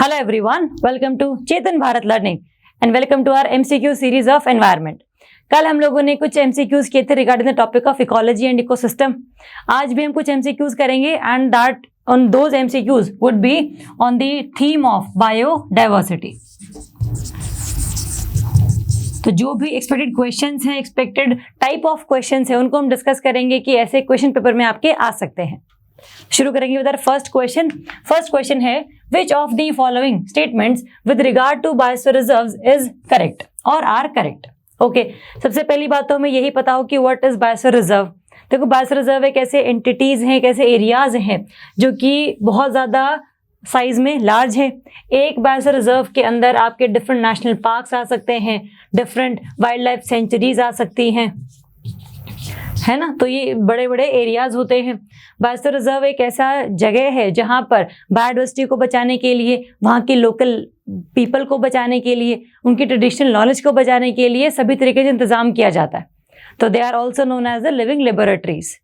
Hello everyone, welcome to Chetan Bharat learning and welcome to our MCQ series of environment. कल हम लोगों ने कुछ एमसीक्यूज किए थे regarding the topic of ecology and ecosystem. आज भी हम कुछ एमसीक्यूज करेंगे and that on those MCQs would be on the theme of biodiversity. तो जो भी एक्सपेक्टेड क्वेश्चंस हैं, एक्सपेक्टेड टाइप ऑफ क्वेश्चंस हैं, उनको हम डिस्कस करेंगे कि ऐसे क्वेश्चन पेपर में आपके आ सकते हैं। शुरू करेंगे with our first question. First question है which of the following statements with regard to biosphere reserves is correct और are correct। ओके, सबसे पहली बात तो हमें यही पता हो कि what is biosphere reserve। देखो, biosphere reserve एक ऐसे एंटिटीज हैं, एक ऐसे एरियाज हैं जो कि बहुत ज़्यादा साइज में लार्ज है। एक बायोस्फीयर रिजर्व के अंदर आपके डिफरेंट नेशनल पार्क्स आ सकते हैं, डिफरेंट वाइल्ड लाइफ सेंचुरीज आ सकती हैं, है ना। तो ये बड़े बड़े एरियाज होते हैं। बायोस्फीयर रिजर्व एक ऐसा जगह है जहाँ पर बायोडाइवर्सिटी को बचाने के लिए, वहाँ के लोकल पीपल को बचाने के लिए, उनकी ट्रेडिशनल नॉलेज को बचाने के लिए सभी तरीके से इंतजाम किया जाता है। तो they are also known as the living laboratories.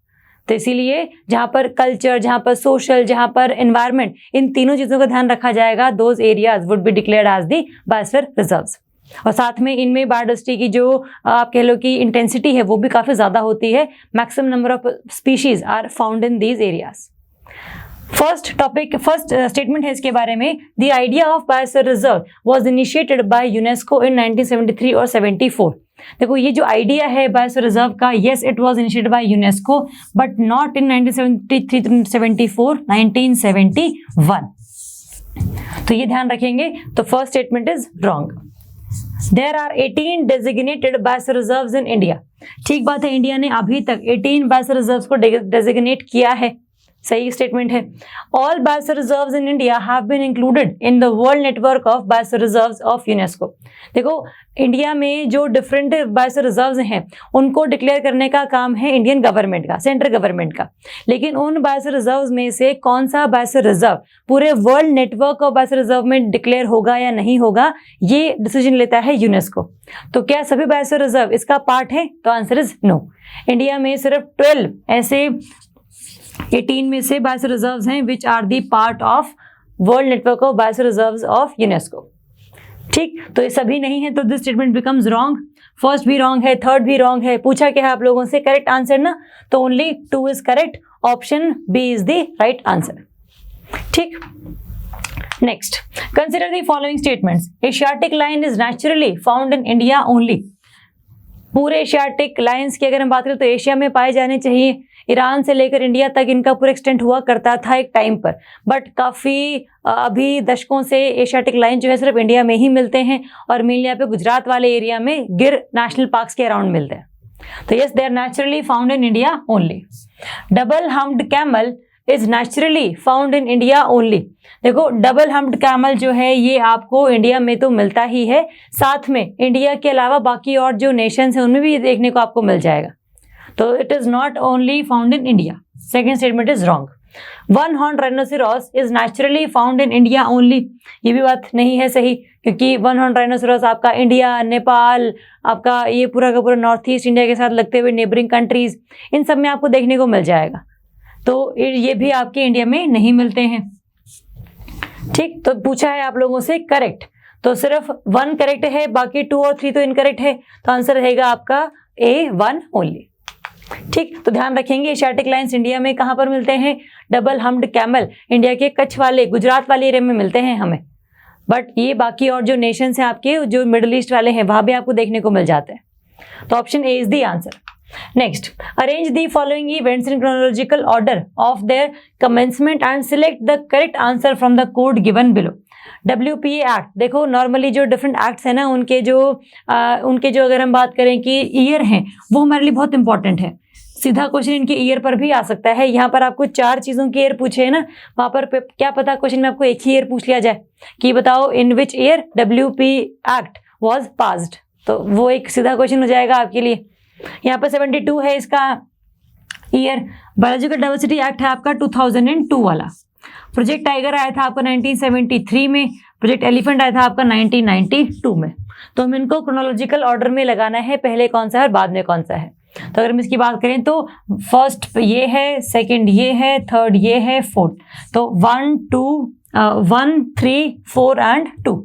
तो इसीलिए जहाँ पर कल्चर, जहाँ पर सोशल, जहाँ पर एनवायरनमेंट, इन तीनों चीज़ों का ध्यान रखा जाएगा, those areas would be declared as the biosphere reserves. और साथ में इनमें बायोडाइवर्सिटी की जो आप कह लो कि इंटेंसिटी है वो भी काफ़ी ज़्यादा होती है। Maximum number of species are found in these areas. First statement है इसके बारे में, the idea of biosphere reserve was initiated by UNESCO in 1973 और 74। देखो, ये जो आइडिया है बायोस्फीयर रिजर्व का, yes it was initiated by UNESCO but not in 1973-74, 1971। तो ये ध्यान रखेंगे। तो first statement is wrong. There are 18 designated biosphere reserves in India। ठीक बात है, इंडिया ने अभी तक 18 बायोस्फीयर रिजर्व्स को डेजिग्नेट किया है, सही स्टेटमेंट है। All biosphere reserves in India have been included in the World Network of Biosphere Reserves of UNESCO। देखो, इंडिया में जो डिफरेंट बायोस्फीयर रिजर्व्स हैं उनको डिक्लेयर करने का काम है इंडियन गवर्नमेंट का, सेंट्रल गवर्नमेंट का। लेकिन उन बायोस्फीयर रिजर्व्स में से कौन सा बायोस्फीयर रिजर्व पूरे world network of biosphere reserve में डिक्लेयर होगा या नहीं होगा, ये डिसीजन लेता है यूनेस्को। तो क्या सभी बायोस्फीयर रिजर्व इसका पार्ट है? तो आंसर इज नो। इंडिया में सिर्फ 12 ऐसे 18 में से बायोस्फीयर रिजर्व्स हैं which are the part of world network of biosphere reserves of UNESCO. ठीक, तो ये सभी नहीं है, तो this statement becomes wrong. First भी रॉन्ग है, थर्ड भी रॉन्ग है। पूछा क्या है आप लोगों से? करेक्ट आंसर ना, तो only 2 is correct. Option B is the right answer. ठीक, next, consider the following statements. Asiatic lion is naturally found in India only. पूरे एशियाटिक लाइन्स की अगर हम बात करें तो एशिया में पाए जाने चाहिए। ईरान से लेकर इंडिया तक इनका पूरा एक्सटेंट हुआ करता था एक टाइम पर, बट काफ़ी अभी दशकों से एशियाटिक लाइन जो है सिर्फ इंडिया में ही मिलते हैं और मेनली यहाँ पे गुजरात वाले एरिया में गिर नेशनल पार्क्स के अराउंड मिलते हैं। तो yes, they are naturally found in India only. Double humped camel is naturally found in India only. देखो, डबल हम्प्ड कैमल जो है ये आपको इंडिया में तो मिलता ही है, साथ में इंडिया के अलावा बाकी और जो नेशंस हैं उनमें भी ये देखने को आपको मिल जाएगा। तो it is not only found in India. Second statement is wrong. One horn rhinoceros is naturally found in India only. ये भी बात नहीं है सही, क्योंकि वन हॉर्न राइनोसेरॉस आपका इंडिया, नेपाल, आपका ये पूरा का पूरा नॉर्थ ईस्ट इंडिया के साथ लगते हुए नेबरिंग कंट्रीज, इन सब में आपको देखने को मिल जाएगा। तो ये भी आपके इंडिया में नहीं मिलते हैं। ठीक, तो पूछा है आप लोगों से करेक्ट, तो सिर्फ 1 करेक्ट है, बाकी 2 और 3 तो इनकरेक्ट है। तो आंसर रहेगा आपका A1 ओनली। ठीक, तो ध्यान रखेंगे एशियाटिक लाइन्स इंडिया में कहाँ पर मिलते हैं? डबल हम्प्ड कैमल इंडिया के कच्छ वाले, गुजरात वाले एरिया में मिलते हैं हमें, बट ये बाकी और जो नेशंस हैं आपके जो मिडिल ईस्ट वाले हैं वहाँ भी आपको देखने को मिल जाते हैं। तो option A is the answer. Next, arrange the following events in chronological order of their commencement and select the correct answer from the code given below. WPA act, देखो नॉर्मली जो डिफरेंट एक्ट्स हैं ना उनके जो अगर हम बात करें कि ईयर हैं वो हमारे लिए बहुत इंपॉर्टेंट है। सीधा क्वेश्चन इनके ईयर पर भी आ सकता है। यहाँ पर आपको 4 चीज़ों के ईयर पूछे है ना, वहाँ पर क्या पता क्वेश्चन में आपको एक ही ईयर पूछ लिया जाए कि बताओ in which year WP act was passed. तो वो एक सीधा क्वेश्चन हो जाएगा आपके लिए। यहाँ पर 72 है इसका ईयर। बायोलॉजिकल डाइवर्सिटी एक्ट है आपका 2002 वाला। प्रोजेक्ट टाइगर आया था आपका 1973 में। प्रोजेक्ट एलिफेंट आया था आपका 1992 में। तो हम इनको क्रोनोलॉजिकल ऑर्डर में लगाना है, पहले कौन सा है और बाद में कौन सा है। तो अगर हम इसकी बात करें तो फर्स्ट ये है, सेकंड ये है, थर्ड ये है, फोर्थ। तो 1, 2 1, 3, 4 and 2।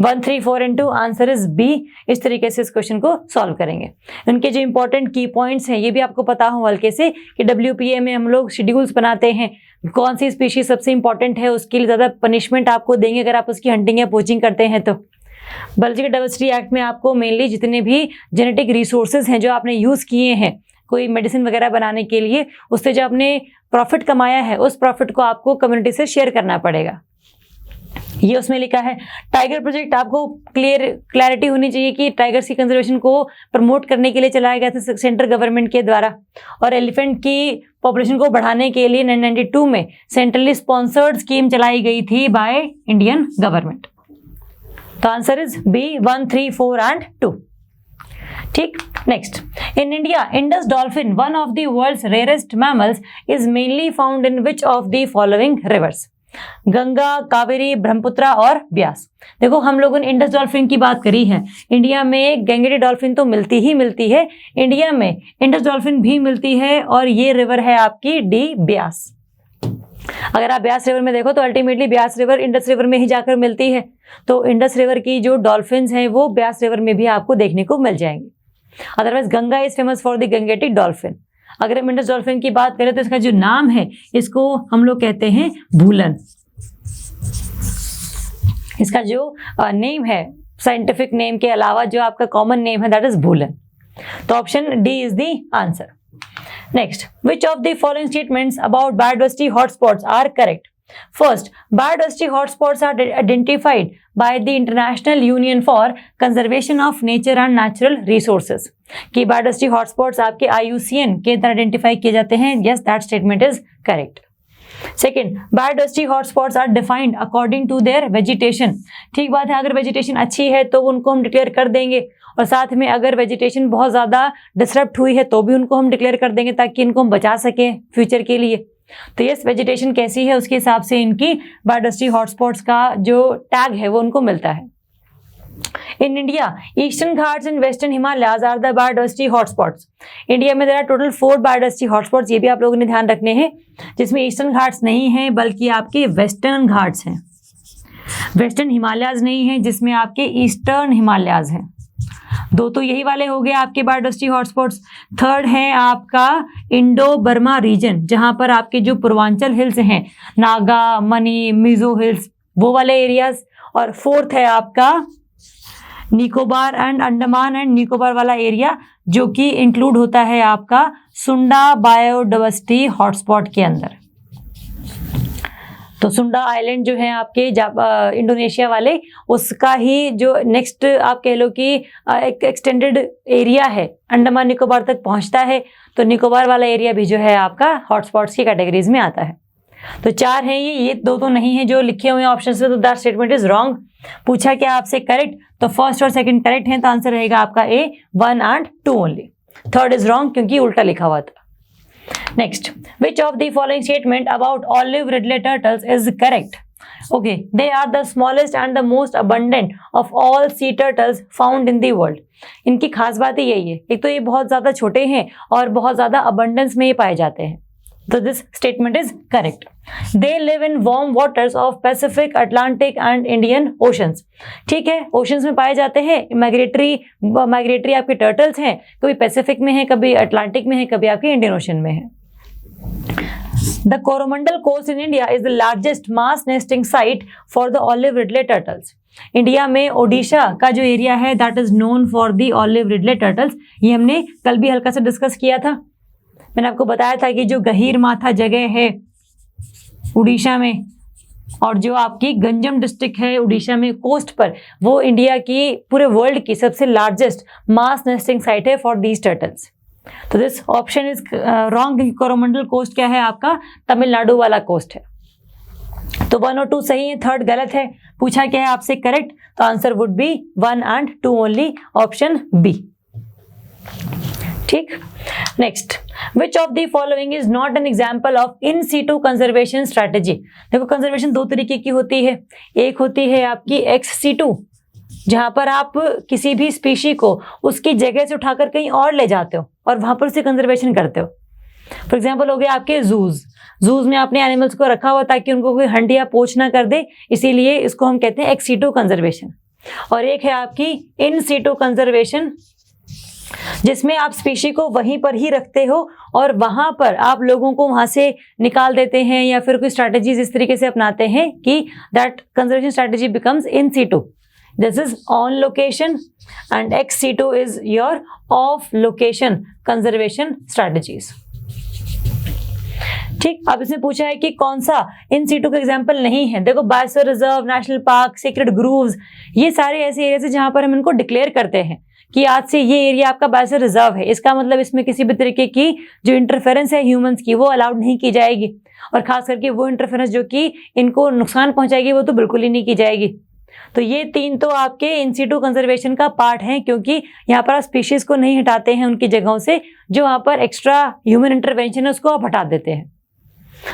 1, 3, 4 and 2, answer is B. इस तरीके से इस क्वेश्चन को सॉल्व करेंगे। इनके जो इंपॉर्टेंट की पॉइंट्स हैं ये भी आपको पता हो हल्के से कि WPA में हम लोग शेड्यूल्स बनाते हैं, कौन सी स्पीशीज सबसे इंपॉर्टेंट है उसके लिए ज़्यादा पनिशमेंट आपको देंगे अगर आप उसकी हंटिंग या पोचिंग करते हैं। तो बायोलॉजिकल डाइवर्सिटी एक्ट में आपको मेनली जितने भी जेनेटिक रिसोर्सेज हैं जो आपने यूज़ किए हैं कोई मेडिसिन वगैरह बनाने के लिए, उससे जो आपने प्रॉफिट कमाया है उस प्रॉफिट को आपको कम्युनिटी से शेयर करना पड़ेगा, ये उसमें लिखा है। टाइगर प्रोजेक्ट आपको क्लैरिटी होनी चाहिए कि टाइगर्स की कंजर्वेशन को प्रमोट करने के लिए चलाया गया था सेंट्रल गवर्नमेंट के द्वारा, और एलिफेंट की पॉपुलेशन को बढ़ाने के लिए 1992 में सेंट्रली स्पॉन्सर्ड स्कीम चलाई गई थी बाय इंडियन गवर्नमेंट। तो आंसर इज बी, 1, 3, 4 एंड 2। ठीक, next, in India Indus dolphin one of the world's rarest mammals is mainly found in which of the following rivers? Ganga, Kaveri, Brahmaputra और ब्यास। देखो हम लोगों ने इंडस डॉल्फिन की बात करी है, इंडिया में गंगेटी डॉल्फिन तो मिलती ही मिलती है, इंडिया में इंडस डॉल्फिन भी मिलती है और ये रिवर है आपकी डी, ब्यास। अगर आप ब्यास रिवर में देखो तो ultimately Beas river Indus river में ही जाकर मिलती है, तो इंडस रिवर की जो डॉल्फिन्स हैं वो ब्यास रिवर में भी आपको देखने को मिल जाएंगी। Otherwise Ganga is famous for the Gangetic dolphin. अगर हम इंडस डॉल्फिन की बात करें तो इसका जो नाम है इसको हम लोग कहते हैं भूलन। इसका जो नेम है साइंटिफिक नेम के अलावा जो आपका कॉमन नेम है दैट इज भूलन। तो option D is the answer. Next, which of the following statements about biodiversity hotspots are correct? First, biodiversity hotspots are identified by the International Union for Conservation of Nature and Natural Resources. कि biodiversity hotspots आपके IUCN के द्वारा identify किए जाते हैं। Yes, that statement is correct. Second, biodiversity hotspots are defined according to their vegetation. ठीक बात है, अगर vegetation अच्छी है तो उनको हम डिक्लेयर कर देंगे, और साथ में अगर वेजिटेशन बहुत ज़्यादा डिसरप्ट हुई है तो भी उनको हम डिक्लेयर कर देंगे ताकि इनको हम बचा सकें फ्यूचर के लिए। तो यस, वेजिटेशन कैसी है उसके हिसाब से इनकी बायोडाइवर्सिटी हॉटस्पॉट्स का जो टैग है वो उनको मिलता है। In India Eastern Ghats and Western Himalayas are the biodiversity hotspots. India में there are total 4 biodiversity hotspots, ये भी आप लोगों ने ध्यान रखने हैं, जिसमें ईस्टर्न घाट्स नहीं हैं बल्कि आपके वेस्टर्न घाट्स हैं। वेस्टर्न हिमालयाज नहीं है जिसमें आपके ईस्टर्न हिमालयाज हैं। 2 तो यही वाले हो गए आपके बायोडाइवर्सिटी हॉटस्पॉट्स। थर्ड है आपका इंडो बर्मा रीजन, जहां पर आपके जो पूर्वांचल हिल्स हैं, नागा, मनी, मिजो हिल्स, वो वाले एरियाज। और फोर्थ है आपका निकोबार एंड अंडमान एंड निकोबार वाला एरिया, जो कि इंक्लूड होता है आपका सुंडा बायोडाइवर्सिटी हॉटस्पॉट के अंदर। तो सुंडा आइलैंड जो है आपके इंडोनेशिया वाले, उसका ही जो नेक्स्ट आप कह लो कि एक एक्सटेंडेड एरिया है, अंडमान निकोबार तक पहुंचता है, तो निकोबार वाला एरिया भी जो है आपका हॉटस्पॉट्स की कैटेगरीज में आता है। तो 4 हैं ये 2 तो नहीं है जो लिखे हुए हैं ऑप्शन में, तो दैट स्टेटमेंट इज रॉन्ग। पूछा क्या आपसे करेक्ट, तो फर्स्ट और सेकंड करेक्ट है, तो आंसर रहेगा आपका ए, 1 and 2 only. Third is wrong क्योंकि उल्टा लिखा हुआ था। Next, which of the following statement about olive ridley turtles is correct? Okay, they are the smallest and the most abundant of all sea turtles found in the world. इनकी खास बात ही यही है, एक तो ये बहुत ज़्यादा छोटे हैं और बहुत ज़्यादा abundance में ये पाए जाते हैं। So this statement is correct. They live in warm waters of Pacific, Atlantic and Indian oceans. ठीक है, oceans में पाए जाते हैं। माइग्रेटरी आपके टर्टल्स हैं, कभी पैसिफिक में है, कभी अटलांटिक में है, कभी आपके इंडियन ओशन में है। The Coromandel Coast in India is the largest mass nesting site for the olive ridley turtles. India में ओडिशा का जो एरिया है that is known for the olive Ridley turtles. ये हमने कल भी हल्का सा डिस्कस किया था। मैंने आपको बताया था कि जो गहीर माथा जगह है उड़ीसा में और जो आपकी गंजम डिस्ट्रिक्ट है उड़ीसा में कोस्ट पर, वो इंडिया की पूरे वर्ल्ड की सबसे लार्जेस्ट मास नेस्टिंग साइट है फॉर दीज टर्टल्स। तो this option is wrong. Coromandel coast क्या है आपका, तमिलनाडु वाला कोस्ट है। तो 1 और 2 सही है, थर्ड गलत है। पूछा क्या है आपसे करेक्ट, तो answer would be 1 and 2 only, option B. ठीक, next, which of the following is not an example of in situ conservation strategy. देखो कंजर्वेशन 2 तरीके की होती है, एक होती है आपकी एक्स सीटू, जहां पर आप किसी भी स्पीशी को उसकी जगह से उठाकर कहीं और ले जाते हो और वहां पर उसे कंजर्वेशन करते हो। फॉर एग्जाम्पल हो गया आपके जूज, जूज में आपने एनिमल्स को रखा हुआ ताकि उनको कोई हंट या पोच ना कर दे, इसीलिए इसको हम कहते हैं एक्स सीटू कंजर्वेशन। और एक है आपकी इन सीटू कंजर्वेशन, जिसमें आप स्पीशी को वहीं पर ही रखते हो और वहां पर आप लोगों को वहां से निकाल देते हैं या फिर कोई स्ट्रैटेजीज इस तरीके से अपनाते हैं कि that conservation strategy becomes in situ. This is on location and ex situ is your off location conservation strategies. ठीक, अब इसमें पूछा है कि कौन सा इन सीटू का एग्जाम्पल नहीं है। देखो biosphere reserve, national park, secret groves, ये सारे ऐसे एरिया है जहां पर हम इनको डिक्लेयर करते हैं कि आज से ये एरिया आपका बायोस्फीयर रिजर्व है। इसका मतलब इसमें किसी भी तरीके की जो इंटरफेरेंस है ह्यूमंस की वो अलाउड नहीं की जाएगी, और खास करके वो इंटरफेरेंस जो कि इनको नुकसान पहुंचाएगी वो तो बिल्कुल ही नहीं की जाएगी। तो ये तीन तो आपके इन सीटू कंजर्वेशन का पार्ट है, क्योंकि यहाँ पर आप स्पीशीज को नहीं हटाते हैं उनकी जगहों से, जो वहाँ पर एक्स्ट्रा ह्यूमन इंटरवेंशन है उसको आप हटा देते हैं।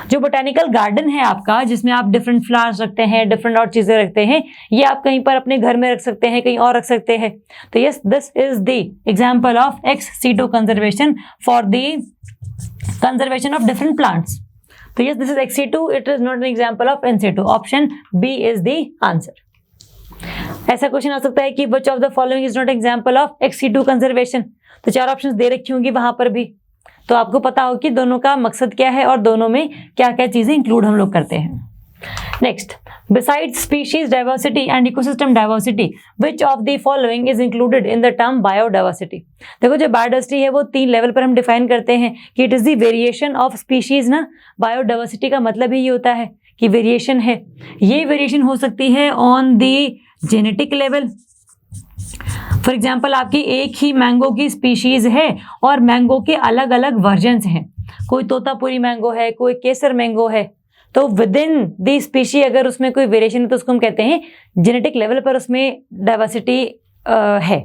जो बोटेनिकल गार्डन है आपका, जिसमें आप डिफरेंट फ्लावर्स रखते हैं, डिफरेंट और चीजें रखते हैं, ये आप कहीं पर अपने घर में रख सकते हैं, कहीं और रख सकते हैं। तो yes, this is the example of ex situ conservation for the conservation of different plants. तो yes, this is ex situ, it is not an example of in situ. Option B is the answer. ऐसा question आ सकता है कि which of the following is not example of ex situ conservation. तो 4 options दे रखी होंगी वहां पर भी, तो आपको पता हो कि दोनों का मकसद क्या है और दोनों में क्या क्या चीजें इंक्लूड हम लोग करते हैं। Next, besides species diversity and ecosystem diversity which of the following is included in the term biodiversity. देखो, जो बायोडाइवर्सिटी है वो 3 लेवल पर हम डिफाइन करते हैं कि it is the variation of species ना। बायोडाइवर्सिटी का मतलब ही ये होता है कि वेरिएशन है। ये वेरिएशन हो सकती है on the genetic level. For example, आपकी एक ही मैंगो की स्पीशीज है और मैंगो के अलग अलग वर्जन्स हैं, कोई तोतापुरी मैंगो है, कोई केसर मैंगो है, तो विद इन दी स्पीशी अगर उसमें कोई वेरिएशन है तो उसको हम कहते हैं जेनेटिक लेवल पर उसमें डाइवर्सिटी है।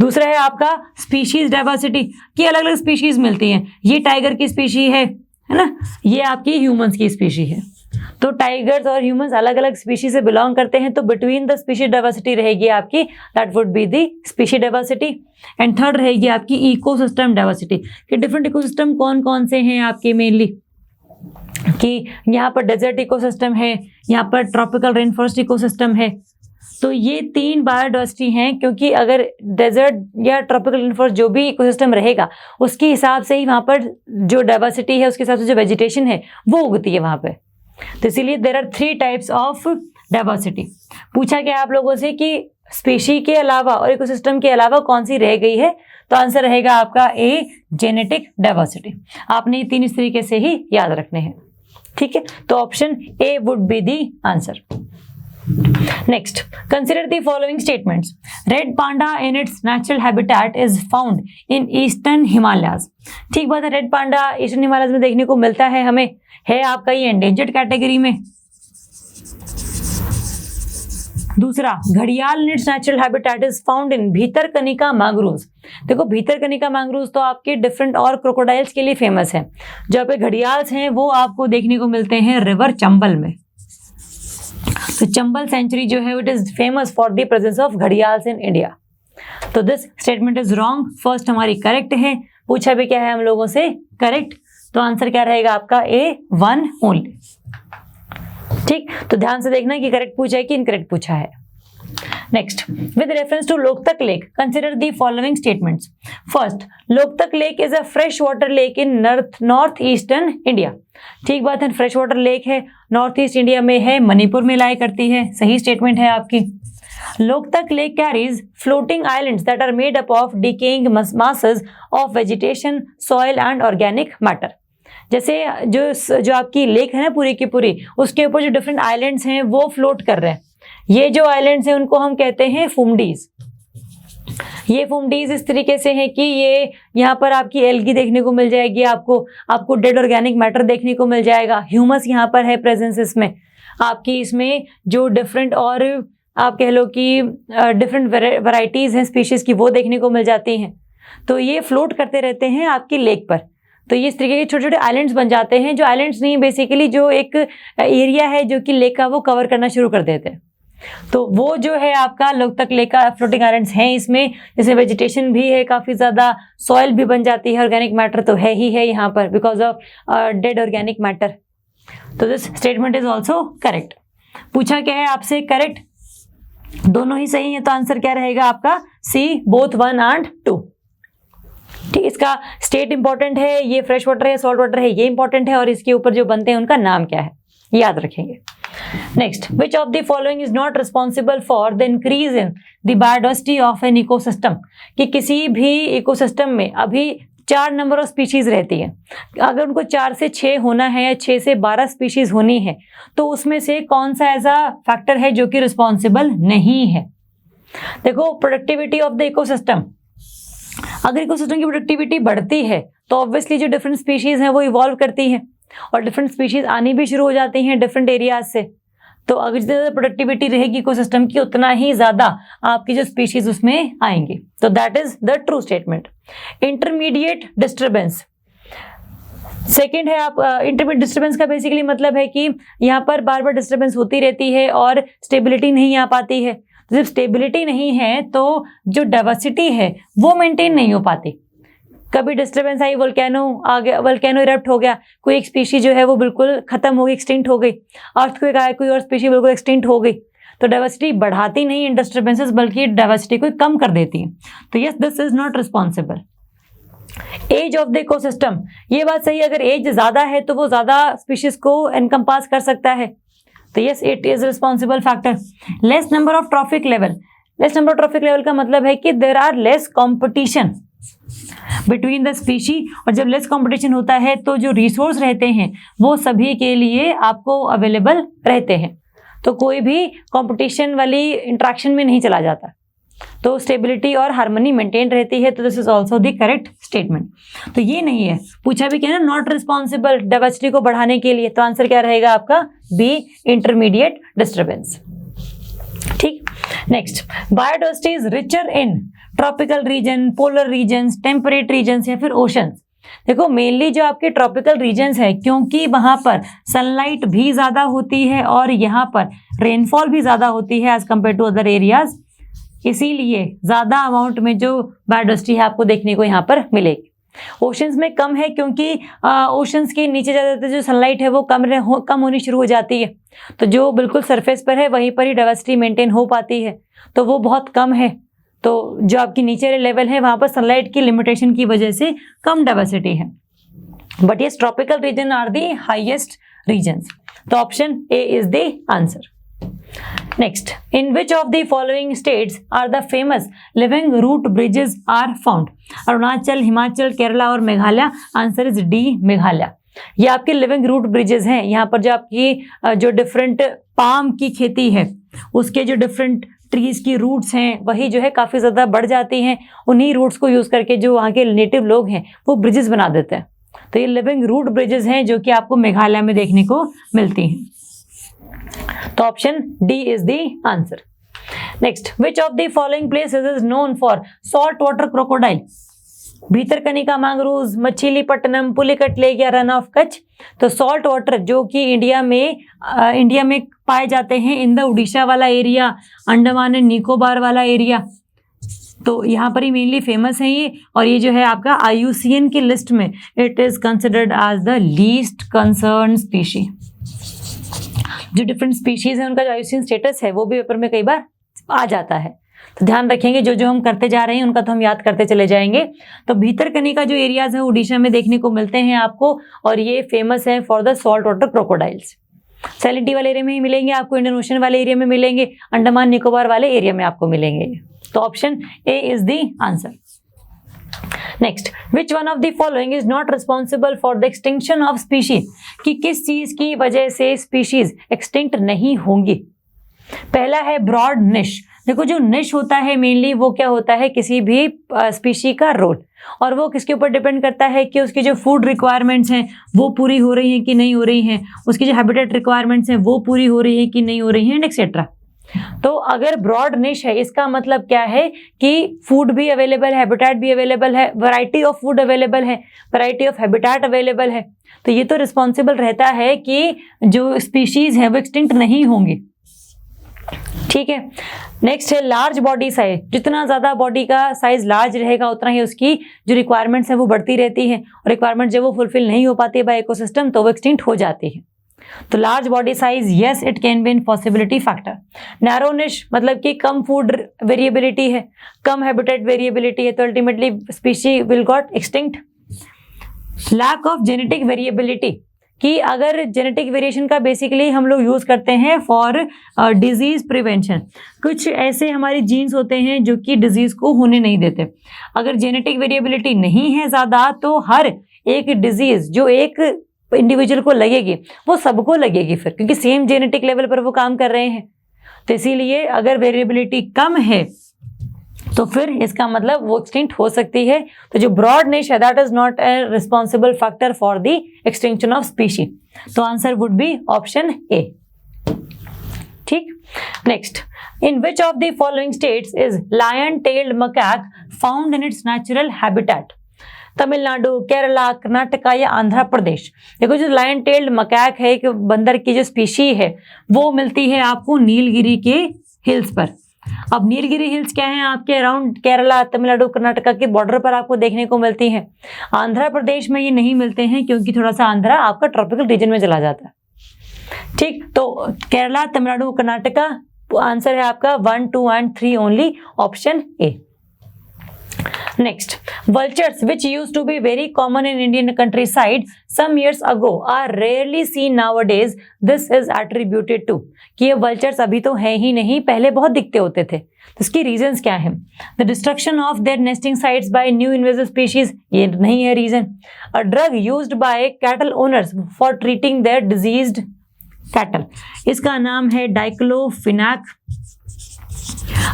दूसरा है आपका स्पीशीज डाइवर्सिटी, की अलग अलग स्पीशीज मिलती हैं। ये टाइगर की स्पीशी है ना, ये आपकी ह्यूमंस की स्पीशी है। तो टाइगर्स और ह्यूमंस अलग अलग स्पीशी से बिलोंग करते हैं, तो बिटवीन द स्पीशी डाइवर्सिटी रहेगी आपकी, that would be the species diversity. And third रहेगी आपकी इकोसिस्टम डाइवर्सिटी, कि डिफरेंट इकोसिस्टम कौन कौन से हैं आपके मेनली, कि यहाँ पर डेजर्ट इकोसिस्टम है, यहाँ पर ट्रॉपिकल रेन फॉरेस्ट इकोसिस्टम है। तो ये 3 बायोडाइवर्सिटी हैं, क्योंकि अगर डेजर्ट या ट्रॉपिकल रेन फॉरेस्ट जो भी इकोसिस्टम रहेगा उसके हिसाब से ही वहाँ पर जो डाइवर्सिटी है उसके हिसाब से जो वेजिटेशन है वो उगती है वहाँ पे। तो इसीलिए there are 3 types of diversity. पूछा गया आप लोगों से कि स्पीशी के अलावा और इकोसिस्टम के अलावा कौन सी रह गई है, तो आंसर रहेगा आपका ए, जेनेटिक डाइवर्सिटी। आपने ये 3 इस तरीके से ही याद रखने हैं, ठीक है। तो option A would be the answer. Next, consider the following statements. Red panda in its natural habitat is found in eastern Himalayas. ठीक बात है, रेड पांडा ईस्टर्न हिमालयस में देखने को मिलता है हमें, है आपका ये एंडेंजर्ड कैटेगरी में। दूसरा, घड़ियाल इन its natural habitat is found in Bhitarkanika mangroves. देखो, भीतरकनिका मैंग्रोव्स तो आपके डिफरेंट और क्रोकोडाइल्स के लिए फेमस है। जो पे घड़ियाल्स हैं वो आपको देखने को मिलते हैं रिवर चंबल में। तो चंबल सेंचुरी जो है it is famous for the presence of gharials in India. तो this statement is wrong. First हमारी करेक्ट है। पूछा भी क्या है हम लोगों से, करेक्ट। तो आंसर क्या रहेगा आपका ए, 1 ओनली। ठीक, तो ध्यान से देखना कि करेक्ट पूछा है कि इनकरेक्ट पूछा है। Next, with reference to Loktak lake consider the following statements. First, Loktak lake is a fresh water lake in north eastern India. ठीक बात है, फ्रेश वाटर लेक है, नॉर्थ ईस्ट इंडिया में है, मणिपुर में लाई करती है, सही स्टेटमेंट है आपकी। Loktak lake carries floating islands that are made up of decaying masses of vegetation, soil and organic matter. जैसे जो आपकी लेक है ना पूरी की पूरी, उसके ऊपर जो डिफरेंट आइलैंड्स हैं वो फ्लोट कर रहे हैं। ये जो आइलैंड्स हैं उनको हम कहते हैं फुमडीज। ये फुमडीज इस तरीके से हैं कि ये यहाँ पर आपकी एल्गी देखने को मिल जाएगी, आपको डेड ऑर्गेनिक मैटर देखने को मिल जाएगा, ह्यूमस यहाँ पर है प्रेजेंस इसमें आपकी। इसमें जो डिफरेंट और आप कह लो कि डिफरेंट वैरायटीज हैं स्पीशीज की, वो देखने को मिल जाती हैं। तो ये फ्लोट करते रहते हैं आपकी लेक पर। तो ये इस तरीके के छोटे छोटे आइलैंड्स बन जाते हैं, जो आइलैंड्स नहीं बेसिकली जो एक एरिया है जो कि लेक का वो कवर करना शुरू कर देते हैं। तो वो जो है आपका लोग तक लेकर फ्लोटिंग आयलैंड्स हैं इसमें, जैसे वेजिटेशन भी है काफ़ी ज़्यादा, सॉइल भी बन जाती है, ऑर्गेनिक मैटर तो है ही है यहाँ पर because of dead organic matter. तो this statement is also correct. पूछा क्या है आपसे, करेक्ट, दोनों ही सही है, तो आंसर क्या रहेगा आपका सी, बोथ 1 and 2। ठीक, इसका स्टेट इंपॉर्टेंट है, ये फ्रेश वाटर है, सॉल्ट वाटर है, ये इंपॉर्टेंट है, और इसके ऊपर जो बनते हैं उनका नाम क्या है, याद रखेंगे। Next, which of the following is not responsible for the increase in the biodiversity of an ecosystem, कि किसी भी इकोसिस्टम में अभी 4 नंबर ऑफ स्पीशीज रहती है, अगर उनको 4 से 6 होना है या 6 से 12 स्पीशीज होनी है, तो उसमें से कौन सा ऐसा फैक्टर है जो कि रिस्पॉन्सिबल नहीं है। देखो, प्रोडक्टिविटी ऑफ द इकोसिस्टम, अगर इकोसिस्टम की प्रोडक्टिविटी बढ़ती है तो ऑब्वियसली जो डिफरेंट स्पीशीज हैं वो इवॉल्व करती हैं, और डिफरेंट स्पीशीज आनी भी शुरू हो जाती हैं डिफरेंट एरियाज से। तो अगर जितनी ज़्यादा प्रोडक्टिविटी रहेगी इकोसिस्टम की, उतना ही ज़्यादा आपकी जो स्पीशीज उसमें आएंगी। तो that is the true statement. Intermediate disturbance, second है आप, इंटरमीडिएट डिस्टर्बेंस का बेसिकली मतलब है कि यहाँ पर बार बार डिस्टर्बेंस होती रहती है और स्टेबिलिटी नहीं आ पाती है। तो जब स्टेबिलिटी नहीं है तो जो डाइवर्सिटी है वो मेंटेन नहीं हो पाती। कभी डिस्टर्बेंस आई, वोल्केनो आ गया, वोल्केनो इरप्ट हो गया, कोई एक स्पीशी जो है वो बिल्कुल खत्म हो गई, एक्सटिंक्ट हो गई, अर्थक्वेक आया, कोई और स्पीशी बिल्कुल एक्सटिंक्ट हो गई। तो डाइवर्सिटी बढ़ाती नहीं इन डिस्टर्बेंसेस, बल्कि डाइवर्सिटी को कम कर देती है। तो yes, this is not responsible. Age of the ecosystem, ये बात सही है, अगर एज ज्यादा है तो वो ज्यादा स्पीशीज को एनकम्पास कर सकता है, तो yes, it is responsible factor. Less number of trophic level, less number of trophic level का मतलब है कि there are less competition between the species, और जब लेस कंपटीशन होता है तो जो रिसोर्स रहते हैं वो सभी के लिए आपको अवेलेबल रहते हैं, तो कोई भी कंपटीशन वाली इंट्रैक्शन में नहीं चला जाता, तो स्टेबिलिटी और हार्मनी मेंटेन रहती है। तो this is also the correct statement. तो ये नहीं है, पूछा भी क्या ना, नॉट रिस्पॉन्सिबल डाइवर्सिटी को बढ़ाने के लिए, तो आंसर क्या रहेगा आपका बी, इंटरमीडिएट डिस्टर्बेंस। ठीक, next, biodiversity is richer in tropical region, polar regions, temperate regions या फिर ओशंस। देखो, मेनली जो आपके ट्रॉपिकल रीजन्स है, क्योंकि वहां पर सनलाइट भी ज्यादा होती है और यहाँ पर रेनफॉल भी ज्यादा होती है as compare to other areas, इसीलिए ज्यादा अमाउंट में जो बायोडाइवर्सिटी है आपको देखने को यहाँ पर मिलेगी। ओशंस में कम है, क्योंकि ओशंस के नीचे जाते जो सनलाइट है वो कम होनी शुरू हो जाती है, तो जो बिल्कुल सरफेस पर है वहीं पर ही डाइवर्सिटी मेंटेन हो पाती है, तो वो बहुत कम है। तो जो आपकी नीचे लेवल है वहां पर सनलाइट की लिमिटेशन की वजह से कम डाइवर्सिटी है। बट ये tropical region are the highest regions, तो option A is the answer. Next, in which of the following states are the famous living root bridges are found? Arunachal, Himachal, Kerala और Meghalaya. Answer is D, Meghalaya. ये आपके living root bridges हैं। यहाँ पर जो आपकी जो डिफरेंट पाम की खेती है उसके जो डिफरेंट ट्रीज की रूट्स हैं वही जो है काफ़ी ज़्यादा बढ़ जाती हैं, उन्हीं रूट्स को यूज़ करके जो वहाँ के नेटिव लोग हैं वो ब्रिजेस बना देते हैं। तो ये लिविंग रूट ब्रिजेस हैं जो कि आपको मेघालय में देखने को मिलती हैं। तो option D is the answer. Next, which of the following places is known for salt water crocodile? Bhitarkanika mangroves, Machilipatnam, Pulicat lake या रन ऑफ कच्छ। तो सॉल्ट वाटर जो कि इंडिया में पाए जाते हैं इन द उड़ीसा वाला एरिया, अंडमान एंड निकोबार वाला एरिया, तो यहाँ पर ही मेनली फेमस है ये। और ये जो है आपका IUCN की लिस्ट में it is considered as the least concern species. जो डिफरेंट स्पीशीज है उनका जो IUCN स्टेटस है वो भी पेपर में कई बार आ जाता है, तो ध्यान रखेंगे। जो जो हम करते जा रहे हैं उनका तो हम याद करते चले जाएंगे। तो भीतरकनिका जो एरियाज है उड़ीसा में देखने को मिलते हैं आपको, और ये फेमस है for the salt water crocodiles. Salinity वाले एरिया में ही मिलेंगे आपको, इंडियन ओशन वाले एरिया में मिलेंगे, अंडमान निकोबार वाले एरिया में आपको मिलेंगे। तो option A is the answer. Next, which one of the following is not responsible for the extinction of species? कि किस चीज की वजह से स्पीशीज एक्सटिंक्ट नहीं होंगी? पहला है ब्रॉड निश। देखो, जो निश होता है मेनली वो क्या होता है, किसी भी स्पीशी का रोल, और वो किसके ऊपर डिपेंड करता है कि उसकी जो फूड रिक्वायरमेंट्स हैं वो पूरी हो रही हैं कि नहीं हो रही हैं, उसकी जो हैबिटेट रिक्वायरमेंट्स हैं वो पूरी हो रही हैं कि नहीं हो रही हैं, एक्सेट्रा। तो अगर ब्रॉड निश है इसका मतलब क्या है कि फूड भी अवेलेबल है, हैबिटेट भी अवेलेबल है, वैरायटी ऑफ फूड अवेलेबल है, वैरायटी ऑफ हैबिटेट अवेलेबल है, तो ये तो रिस्पॉन्सिबल रहता है कि जो स्पीशीज है वो एक्सटिंक्ट नहीं होंगी। ठीक है। नेक्स्ट है लार्ज बॉडी साइज। जितना ज्यादा बॉडी का साइज लार्ज रहेगा उतना ही उसकी जो रिक्वायरमेंट्स है वो बढ़ती रहती है, और रिक्वायरमेंट जब वो फुलफिल नहीं हो पाती है बाय इकोसिस्टम तो वो एक्सटिंक्ट हो जाती है। तो large body size, yes it can be in possibility factor. Narrow niche मतलब कि कम फूड वेरिएबिलिटी है, कम हैबिटेट वेरिएबिलिटी है, तो ultimately species will got extinct. Lack of genetic variability, कि अगर जेनेटिक वेरिएशन का बेसिकली हम लोग यूज करते हैं फॉर डिजीज प्रिवेंशन। कुछ ऐसे हमारे जीन्स होते हैं जो कि डिजीज को होने नहीं देते। अगर जेनेटिक वेरिएबिलिटी नहीं है ज्यादा तो हर एक डिजीज जो एक इंडिविजुअल को लगेगी वो सबको लगेगी फिर, क्योंकि सेम जेनेटिक लेवल पर वो काम कर रहे हैं। तो इसीलिए अगर वेरिएबिलिटी कम है तो फिर इसका मतलब वो एक्सटिंक्ट हो सकती है। तो जो ब्रॉड निश है that is not a responsible factor for the extinction of species. तो answer would be option A. ठीक। Next, in which of the following states is lion tailed macaque found in its natural habitat? Tamil Nadu, Kerala, Karnataka या आंध्र प्रदेश। देखो जो lion tailed macaque है, एक बंदर की जो स्पीशी है वो मिलती है आपको नीलगिरी के हिल्स पर। अब नीलगिरी हिल्स क्या है? आपके अराउंड केरला, तमिलनाडु, कर्नाटका के बॉर्डर पर आपको देखने को मिलती है। आंध्र प्रदेश में ये नहीं मिलते हैं क्योंकि थोड़ा सा आंध्रा आपका ट्रॉपिकल रीजन में चला जाता है। ठीक, तो केरला, तमिलनाडु, कर्नाटका आंसर है आपका 1, 2 and 3 only, option A. Next, vultures which used to be very common in Indian countryside some years ago are rarely seen nowadays. This is attributed to, कि ये vultures अभी तो है ही नहीं, पहले बहुत दिखते होते थे। तो इसकी reasons क्या है? The destruction of their nesting sites by new invasive species, ये नहीं है reason. A drug used by cattle owners for treating their diseased cattle, इसका नाम है डाइक्लोफिनैक।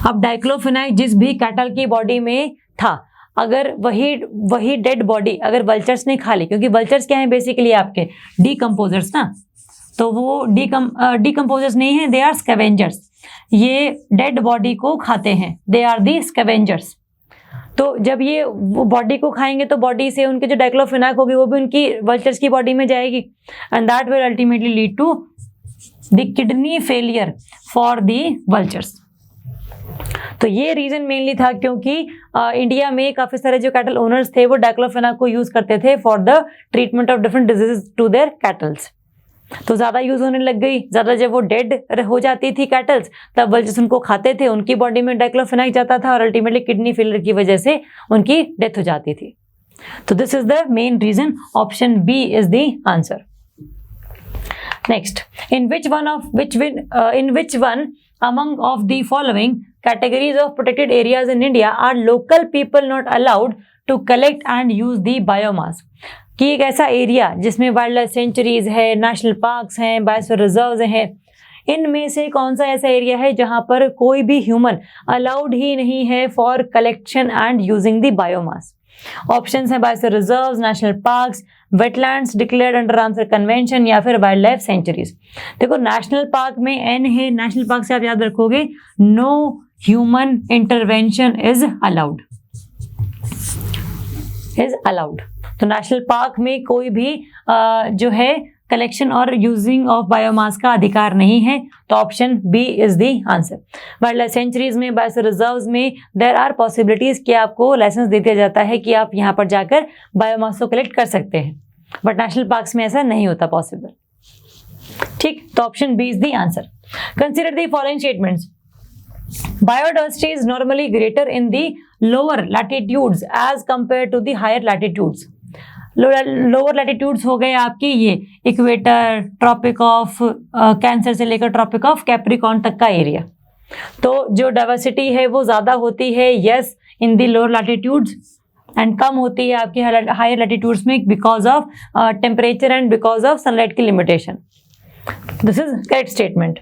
अब डाइक्लोफिनैक जिस भी कैटल की बॉडी में था, अगर वही डेड बॉडी अगर वल्चर्स ने खा ली, क्योंकि वल्चर्स क्या है बेसिकली आपके डीकम्पोजर्स ना, तो वो डीकम्पोजर्स नहीं है, दे आर स्कैवेंजर्स। ये डेड बॉडी को खाते हैं, दे आर दी स्कैवेंजर्स। तो जब ये वो बॉडी को खाएंगे तो बॉडी से उनके जो डाइक्लोफिनैक होगी वो भी उनकी वल्चर्स की बॉडी में जाएगी, and that will ultimately lead to the kidney failure for the vultures. तो ये रीजन मेनली था क्योंकि इंडिया में काफी सारे जो कैटल ओनर्स थे वो डाइक्लोफिनैक को यूज करते थे for the treatment of different diseases to their cattles. तो ज्यादा यूज होने लग गई, ज्यादा जब वो डेड हो जाती थी कैटल्स तब वल्चर्स उनको खाते थे, उनकी बॉडी में डाइक्लोफिनैक जाता था और अल्टीमेटली किडनी फेलियर की वजह से उनकी डेथ हो जाती थी। तो this is the main reason, option B is the answer. Next, in which one among of the following categories of protected areas in India are local people not allowed to collect and use the biomass? कि एक ऐसा area जिसमें wild life sanctuaries है, national parks हैं, biosphere reserves हैं, इनमें से कौन सा ऐसा एरिया है जहां पर कोई भी ह्यूमन अलाउड ही नहीं है for collection and using the biomass? Options हैं biosphere reserves, national parks, wetlands declared under Ramsar convention या फिर वाइल्ड लाइफ सेंचुरीज। देखो नेशनल पार्क में एन है, नेशनल पार्क से आप याद रखोगे no human intervention is allowed, तो नेशनल पार्क में कोई भी जो है कलेक्शन और यूजिंग ऑफ बायोमास का अधिकार नहीं है, तो option B is the answer. Wildlife sanctuaries में, बायोस्फीयर रिजर्व्स में देयर आर पॉसिबिलिटीज कि आपको लाइसेंस दे दिया जाता है कि आप यहाँ पर जाकर बायोमास को कलेक्ट कर सकते हैं, बट नेशनल पार्क्स में ऐसा नहीं होता पॉसिबल। ठीक, तो option B is the answer. Consider the following statements. Biodiversity is normally greater in the lower latitudes as compared to the higher latitudes. Lower latitudes हो गए आपकी ये इक्वेटर, ट्रॉपिक ऑफ कैंसर से लेकर ट्रॉपिक ऑफ कैप्रिकॉर्न तक का area. तो जो डाइवर्सिटी है वो ज़्यादा होती है yes in the lower latitudes, and come होती है आपकी हायर लैटिट्यूड्स में because of temperature and because of sunlight की limitation. This is correct statement.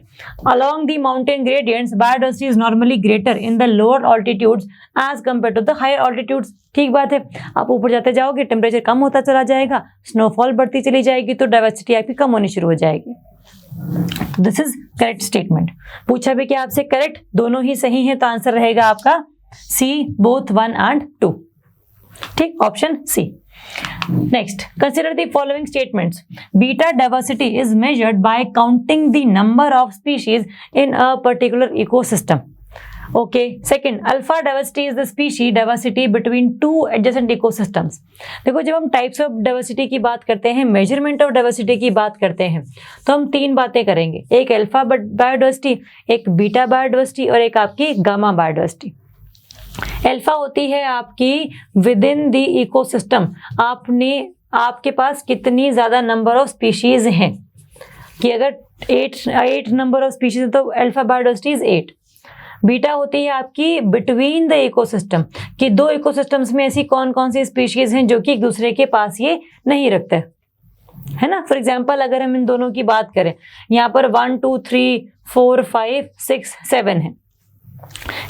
Along the mountain gradients, biodiversity is normally greater in the lower altitudes as compared to the higher altitudes. ठीक बात है, आप ऊपर जाते जाओगे temperature कम होता चला जाएगा, स्नोफॉल बढ़ती चली जाएगी, तो डाइवर्सिटी आपकी कम होनी शुरू हो जाएगी। This is correct statement. पूछा भी कि आपसे करेक्ट दोनों ही सही है, तो आंसर रहेगा आपका सी, बोथ 1 and 2। ठीक, option C. Next, consider the following statements. Beta diversity is measured by counting the number of species in a particular ecosystem. Okay. Second, alpha diversity is the species diversity between two adjacent ecosystems. देखो, जब हम types of diversity की बात करते हैं, measurement of diversity की बात करते हैं, तो हम तीन बातें करेंगे, एक अल्फा बायोडाइवर्सिटी, एक बीटा बायोडाइवर्सिटी और एक आपकी गामा बायोडाइवर्सिटी। अल्फा होती है आपकी विद इन द इकोसिस्टम, आपके पास कितनी ज्यादा नंबर ऑफ स्पीशीज हैं, कि अगर 8 नंबर ऑफ स्पीशीज है तो अल्फा बायोडाइवर्सिटी इज 8। बीटा होती है आपकी बिटवीन द इकोसिस्टम, कि दो इकोसिस्टम्स में ऐसी कौन कौन सी स्पीशीज हैं जो कि एक दूसरे के पास ये नहीं रखते, है ना। फॉर एग्जाम्पल, अगर हम इन दोनों की बात करें, यहाँ पर 1 2 3 4 5 6 7 है,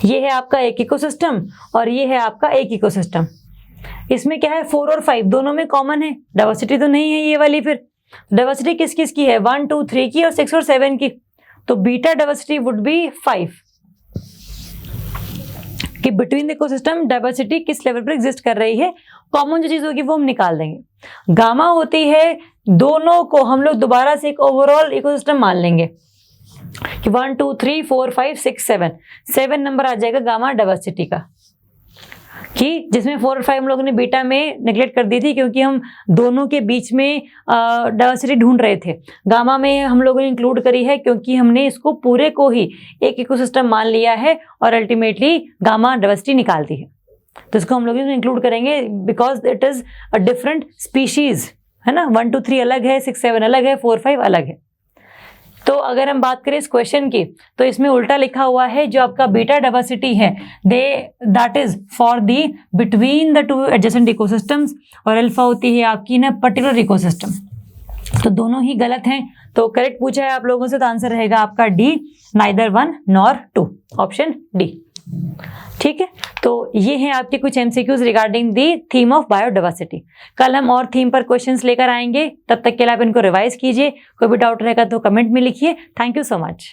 ये है आपका एक इकोसिस्टम और ये है आपका एक इकोसिस्टम। इसमें क्या है, 4 और 5 दोनों में कॉमन है, डाइवर्सिटी तो नहीं है ये वाली। फिर डाइवर्सिटी किस किस की है, 1 2 3 की और 6 और 7 की। तो बीटा डाइवर्सिटी वुड बी 5, कि बिटवीन द इकोसिस्टम डाइवर्सिटी किस लेवल पर एग्जिस्ट कर रही है, कॉमन जो चीज होगी वो हम निकाल देंगे। गामा होती है, दोनों को हम लोग दोबारा से एक ओवरऑल इकोसिस्टम मान लेंगे कि 1 2 3 4 5 6 7 नंबर आ जाएगा गामा डाइवर्सिटी का, कि जिसमें 4 और 5 हम लोगों ने बीटा में नेग्लेक्ट कर दी थी, क्योंकि हम दोनों के बीच में डाइवर्सिटी ढूंढ रहे थे। गामा में हम लोगों ने इंक्लूड करी है क्योंकि हमने इसको पूरे को ही एक इकोसिस्टम मान लिया है और अल्टीमेटली गामा डाइवर्सिटी निकाल दी है। तो इसको हम लोग इंक्लूड करेंगे because it is a different species, है ना। 1 2 3 अलग है, 6 7 अलग है, 4 5 अलग है। तो अगर हम बात करें इस क्वेश्चन की, तो इसमें उल्टा लिखा हुआ है, जो आपका बीटा डाइवर्सिटी है that is for the between the two adjacent ecosystems, और अल्फा होती है आपकी ना पर्टिकुलर इकोसिस्टम। तो दोनों ही गलत हैं। तो करेक्ट पूछा है आप लोगों से, तो आंसर रहेगा आपका D, neither 1 nor 2, option D. ठीक है, तो ये हैं आपके कुछ MCQs regarding the theme of biodiversity. कल हम और थीम पर क्वेश्चंस लेकर आएंगे, तब तक के लिए आप इनको रिवाइज कीजिए। कोई भी डाउट रहेगा तो कमेंट में लिखिए। Thank you so much.